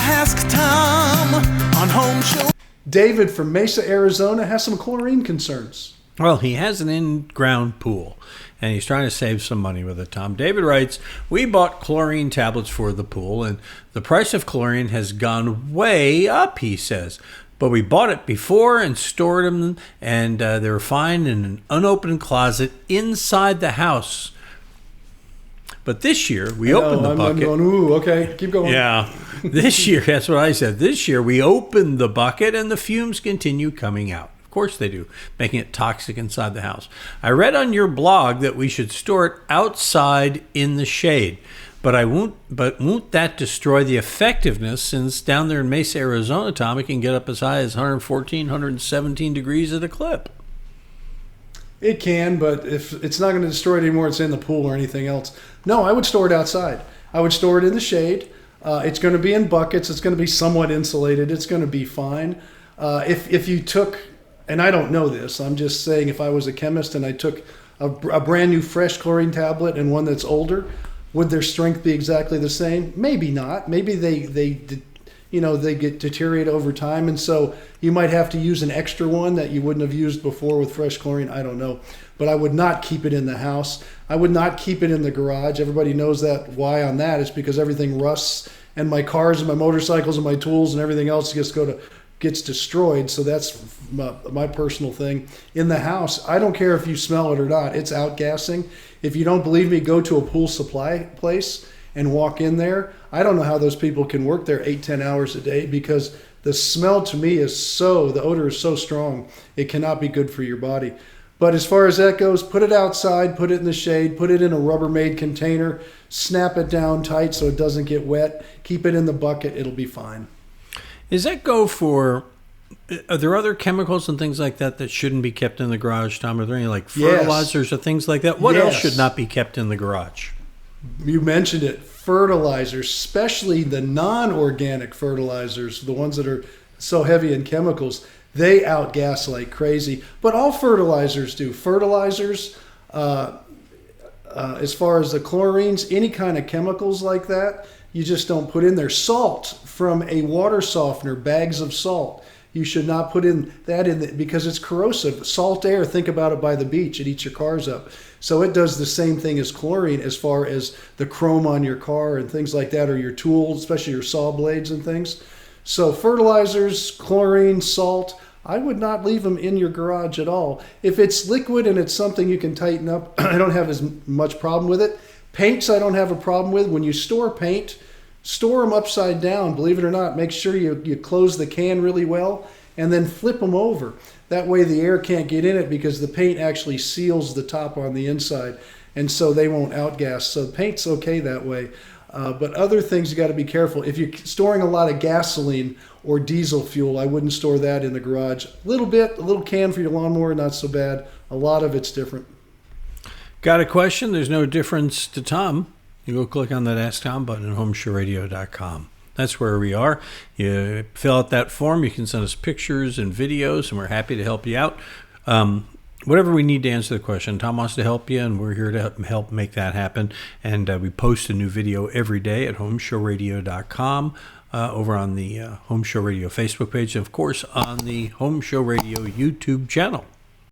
Ask Tom on Home Show. David from Mesa, Arizona has some chlorine concerns. Well, he has an in-ground pool, and he's trying to save some money with it, Tom. David writes, we bought chlorine tablets for the pool, and the price of chlorine has gone way up, he says. But we bought it before and stored them, and they were fine in an unopened closet inside the house. But this year, we opened the bucket. I'm going, ooh, okay, keep going. Yeah, this year, that's what I said. This year, we opened the bucket, and the fumes continue coming out. Of course they do, making it toxic inside the house. I read on your blog that we should store it outside in the shade, but won't that destroy the effectiveness, since down there in Mesa, Arizona, Tom, it can get up as high as 114, 117 degrees at a clip. It can, but if it's not going to destroy it anymore, it's in the pool or anything else. No, I would store it outside. I would store it in the shade. It's going to be in buckets. It's going to be somewhat insulated. It's going to be fine. If you took... And I don't know this, I'm just saying, if I was a chemist and I took a brand new fresh chlorine tablet and one that's older, would their strength be exactly the same? Maybe not. Maybe they get deteriorate over time, and so you might have to use an extra one that you wouldn't have used before with fresh chlorine. I don't know. But I would not keep it in the house. I would not keep it in the garage. Everybody knows that. Why on that? It's because everything rusts, and my cars and my motorcycles and my tools and everything else gets destroyed. So that's my personal thing. In the house, I don't care if you smell it or not. It's outgassing. If you don't believe me, go to a pool supply place and walk in there. I don't know how those people can work there 8-10 hours a day, because the smell to me the odor is so strong, it cannot be good for your body. But as far as that goes, put it outside, put it in the shade, put it in a Rubbermaid container, snap it down tight so it doesn't get wet, keep it in the bucket, it'll be fine. Does that go for, are there other chemicals and things like that shouldn't be kept in the garage, Tom? Are there any like fertilizers or things like that? What else should not be kept in the garage? You mentioned it. Fertilizers, especially the non-organic fertilizers, the ones that are so heavy in chemicals, they outgas like crazy. But all fertilizers do. Fertilizers, as far as the chlorines, any kind of chemicals like that, you just don't put in there. Salt from a water softener, bags of salt. You should not put that because it's corrosive. Salt air, think about it by the beach. It eats your cars up. So it does the same thing as chlorine as far as the chrome on your car and things like that, or your tools, especially your saw blades and things. So fertilizers, chlorine, salt, I would not leave them in your garage at all. If it's liquid and it's something you can tighten up, I don't have as much problem with it. Paints I don't have a problem with. When you store paint, store them upside down, believe it or not. Make sure you close the can really well and then flip them over. That way the air can't get in it, because the paint actually seals the top on the inside, and so they won't outgas. So the paint's okay that way. But other things you got to be careful. If you're storing a lot of gasoline or diesel fuel, I wouldn't store that in the garage. A little can for your lawnmower, not so bad. A lot of it's different. Got a question? There's no difference to Tom. You go click on that Ask Tom button at HomeShowRadio.com. That's where we are. You fill out that form. You can send us pictures and videos, and we're happy to help you out. Whatever we need to answer the question, Tom wants to help you, and we're here to help make that happen. And we post a new video every day at HomeShowRadio.com, over on the Home Show Radio Facebook page, and of course on the Home Show Radio YouTube channel.